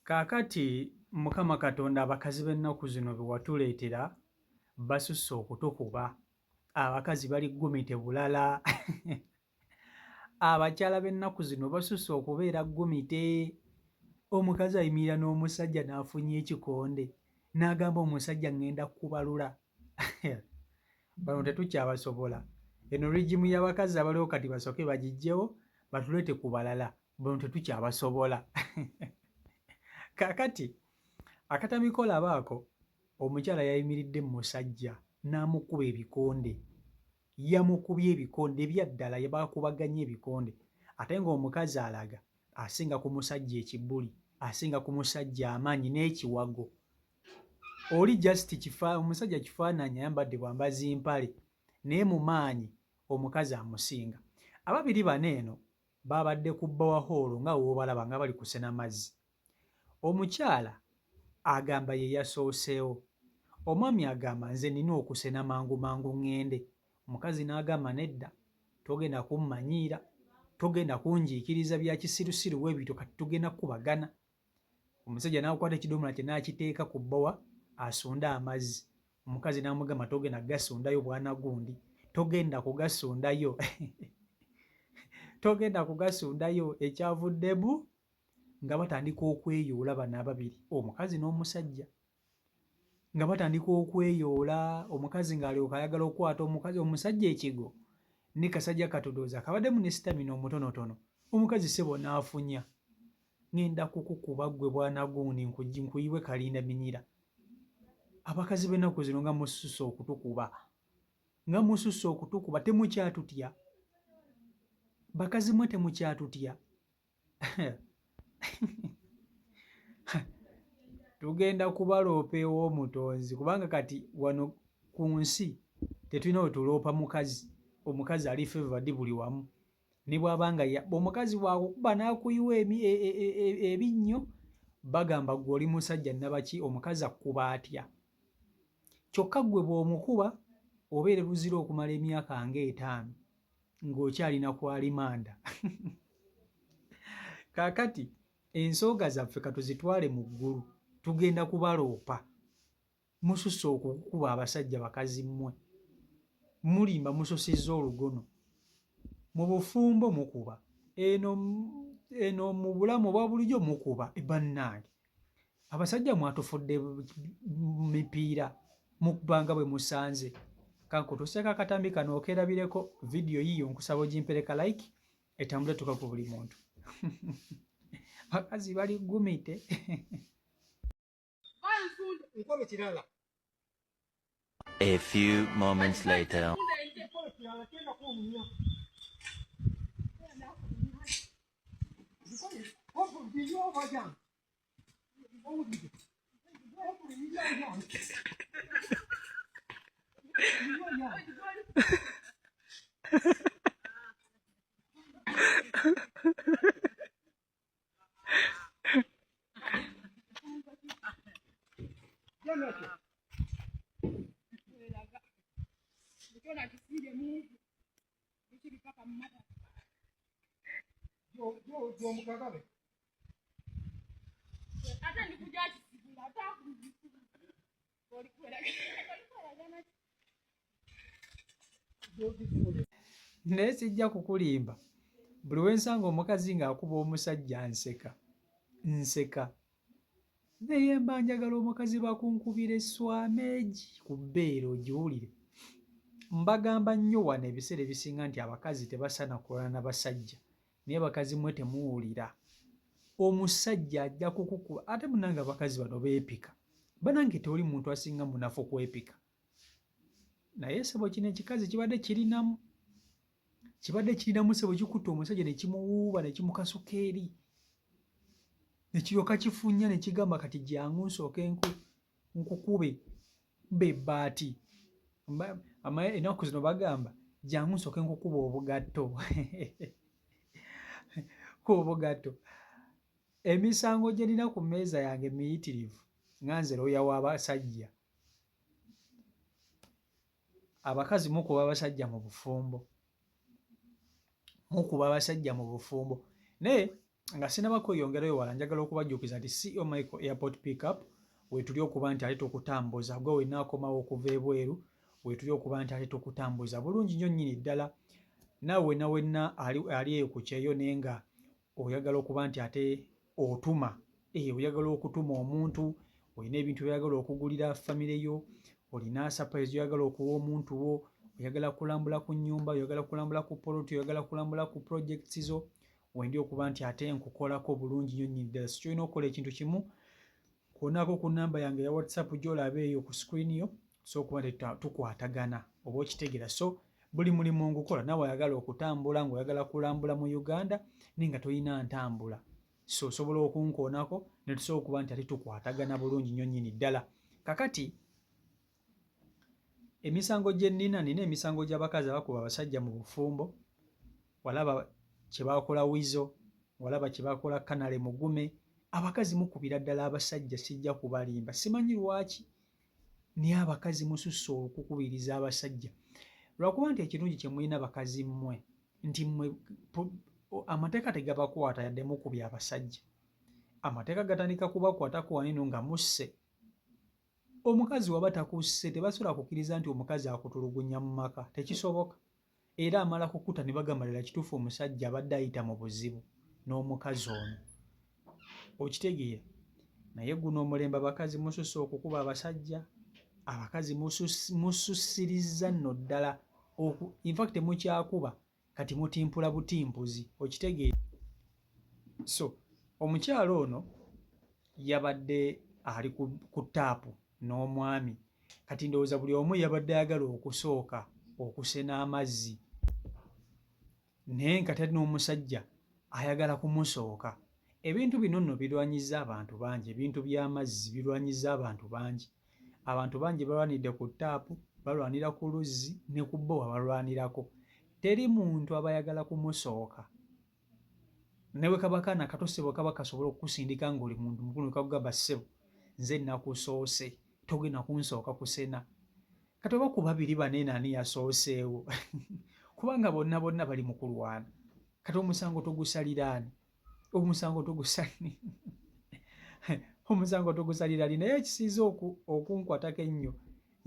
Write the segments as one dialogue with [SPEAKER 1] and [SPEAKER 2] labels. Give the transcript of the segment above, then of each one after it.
[SPEAKER 1] Kaakati Mukama Katonda abakazi b'ennaku zino be watuleetera basusse okutukuba. Abakazi bali ggumite bulala. Abakyala b'ennaku zino basusse okubeera ggumite. Omukazi ayimirira n'omusajja n'afunya ekikonde n'agamba omusajja ŋŋenda kukubalula. Bano tetukyabasobola. Eno rigimu y'abakazi abaliwo kati basooke bagiggyewo batuleete ku balala. Bano tetukyabasobola. Kaakati akatambi kolabaako omukyala yayimiridde mu musajja n'amukuba ebikonde. Yamukubye ebikonde bya ddala baakubaganye ebikonde ate ng'omukazi alaga asinga ku musajja ekibbuli, asinga ku musajja amaanyi n'ekiwago. Oli just omusajja kifaananyi ayambadde bwambazi mpale naye mu maanyi omukazi amusinga. Ababiri bano eno baabadde ku bowaholo nga w'obalaba nga bali kusena mazzi. Omukyala agamba ye yasooseewo, omwami agamba nze nina okusena mangu mangu ŋŋende. Omukazi n'agamba nedda, togenda kummanyiira, togenda kunjiikiriza bya kisirusiru bwe bityo kati tugenda kkubagana. Omusajja n'akwata ekidomola kye n'akiteeka ku bbowa asunde amazzi. Omukazi n'amugamba togenda kugasundayo bwana gundi, togenda kugasundayo togenda kugasundayo. Ekyavuddemu nga batandika okweyoola bano ababiri, omukazi n'omusajja nga batandika okweyoola. Omukazi ng'alyoka ayagala okukwata omusajja ekigo ne kasajja katodooza kabaddemu ne sitamina omutonotono. Omukazi ssebo n'afunya, ŋŋenda kukukuba ggwe bwana gundi nkuyiwe kalinda minyira. Abakazi b'ennaku zino nga mususse okutukuba, nga mususse okutukuba. Temukyatutya bakazi mwe, temukyatutya. Tugenda kubaloopa ew'omutonzi kubanga kati wano ku nsi tetulina we tuloopa mukazi. Omukazi ali favored buli wamu, ne bw'abanga omukazi bw'akukuba n'akuyiwa ebinnyo bagamba ggwe oli musajja nnabaki, omukazi akkuba atya. Kyokka ggwe bw'omukuba obeera luzira okumala emyaka nga 5 ng'okyalina ku alimanda. Kaakati ensooga zaffe katuzitwale mu ggulu, tugenda kubaloopa. Mususse okukuba abasajja bakazi mmwe, mulimba mususizza olugono. Mu bufumbo mukuba, eno mu bulamu obwa bulijjo mukuba. Bannange abasajja mwatufudde mipiira mukubanga bwe musanze. Kankutuseeko akatambi kano okeerabireko. Vidiyo yiyo nkusaba ogimpereka like etambule tuka ku buli muntu. Bakazi bali ggumite.
[SPEAKER 2] A few moments later.
[SPEAKER 1] Naye sijja kukulimba. Buli we nsanga omukazi ng'akuba omusajja nseka. Naye mba njagala omukazi bakunkubira eswameegi ku bbeere ogiwulire. Mbagamba nnyo wano ebiseera ebisinga nti abakazi tebasaana kulwana na basajja, naye bakazi mmwe temuwulira. Omusajja ajja kukukuba. Ate munnange abakazi bano beepika. Bannange tewali muntu asinga munafu kwepika. Naye ssebo kino ekikazi kibadde kirinamu ssebo kikutte omusajja ne kimuwuuba ne kimukasuka eri. Ne kiryoka kifunya ne kigamba kati jjangu nsooke nkukube bebbaati. Ennaku zino bagamba jjangu nsooke nkukuba obugatto. Obugatto. Emisango gye nina ku mmeeza yange miyitirivu nga nze looya w'abasajja. Abakazi mukuba abasajja mu bufumbo. Naye nga sinaba kweyongerayo wala njagala okubajjukiza nti CEO Michael Airport Pickup weetuli okuba nti ale tukutambuza gwe wenaakomawo okuva ebweru weetuli okuba nti ale tukutambuza bulungi nnyo nnyini ddala naawe wenna ali eyo ku kyeyo naye nga oyagala okuba nti ate otuma oyagala okutuma omuntu olina ebintu by'oyagala okugulira famire yo olina surprise oyagala okuwa omuntu wo oyagala kulambula ku nnyumba oyagala kulambula ku poloti oyagala kulambula ku projects zo wendi okuba nti ate nkukolako bulungi nnyo nnyini ddala sikyolina okukola ekintu kimu kwonako ku nnamba yange ya whatsapp gy'olaba eyo ku screen yo so okuba nti tukwatagana oba okitegeera so buli mulimu ngukola nawe oyagala okutambula ng'oyagala kulambula mu Uganda naye nga tolina ntambula so osobola okunkoonako ne tusobola okuba nti ate tukwatagana bulungi nnyo nnyini ddala kakati emisango gye nina emisango gy'abakazi abakuba abasajja mu bufumbo walaba kye bakola Wizo walaba kye bakola Kanale Mugume abakazi mukubira ddala abasajja sijja kubalimba simanyi lwaki naye abakazi mususse okukubiriza abasajja lwakuba nti ekirungi kye mulina bakazi mmwe nti mmwe amateeka tegabakwata yadde mukubya abasajja amateeka gatandika kubakwatako waneno nga musse omukazi waba takusse tebasobola kukkiriza nti omukazi akutulugunya mu maka tekisoboka era amala kukuta ne bagamalira kituufu omusajja abadde ayita mu buzibu n'omukazi ono okitegeera naye guno omulembe abakazi mususse okukuba abasajja abakazi musussiriza nno ddala infact temukyakuba kati mutimpula butimpuzi okitegeera so omukyalo ono yabadde ali ku taapu n'omwami kati ndowooza buli omu yabadde ayagala okusooka okusena amazzi naye nga tali n'omusajja ayagala kumusooka ebintu bino nno birwanyiza abantu bangi ebintu by'amazzi birwanyiza abantu bangi balwanidde ku taapu balwanira ku luzzi ne ku bbowa balwanirako teri muntu aba ayagala kumusooka newe kabakana katosebwa kaba kasobola okukusindika ng'oli muntu mukulu kakugamba ssebo nze nakusoose togenda kunsooka kusena kati oba ku babiri bane nani yasooseewo kubanga bonna bali mu kulwana kati omusango togusaliraani omusango togusaliraani naye ekisiiza okunkwatako ennyo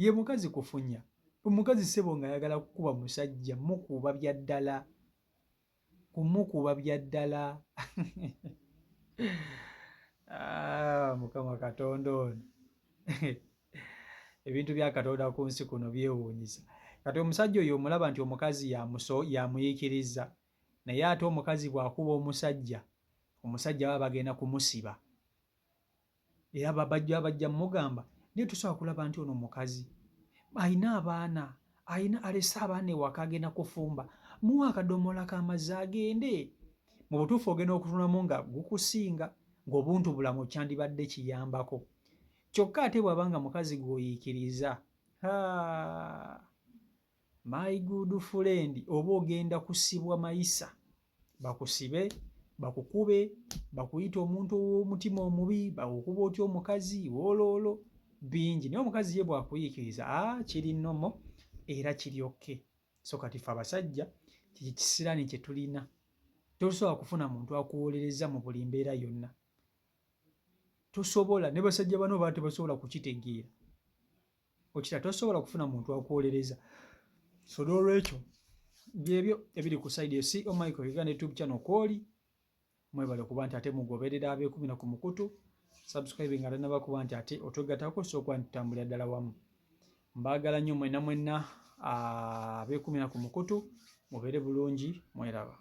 [SPEAKER 1] ye mukazi kufunya omukazi ssebo nga ayagala kukuba musajja mukuba bya ddala kumukuba bya ddala mukama katonda ono ebintu bya katonda ku nsi kuno byewuunyisa kati omusajja oyo omulaba nti omukazi yamuyiikiriza naye ate omukazi bw'akuba omusajja baba bagenda kumusiba era bajja mugamba naye tusobola kulaba nti ono omukazi ayina abaana alese abaana ewaka agenda kufumba muwa akadomola k'amazzi agende mu butuufu ogenda okutunamu nga gukusinga ng'obuntu bulamu kyandibadde kiyambako kyokka ate bw'abanga mukazi gw'oyiikiriza my good friend oba ogenda kusibwa mayisa bakusibe bakukube bakuyita omuntu ow'omutima omubi bakukuba otya omukazi wooloolo bingi naye omukazi ye bw'akuyiikiriza kiri nnomo era kiri okke so kati ffe abasajja kiki kisiraani kye tulina tosobola kufuna muntu akuwolereza mu buli mbeera yonna tosobola ne basajja bano baba tebasobola kukitegeera okita tosobola kufuna muntu akuwolereza so n'olwekyo byebyo ebiri ku sayidi CEO Michael Uganda YouTube channel kwoli mwebale kuba nti ate mugoberera ab'ekumi na ku mukutu subscribing ate nabakuba nti ate otwegatako so okuba nti tutambulira ddala wamu mbaagala nnyo mwenna ab'ekumi na ku mukutu mubeere bulungi mweraba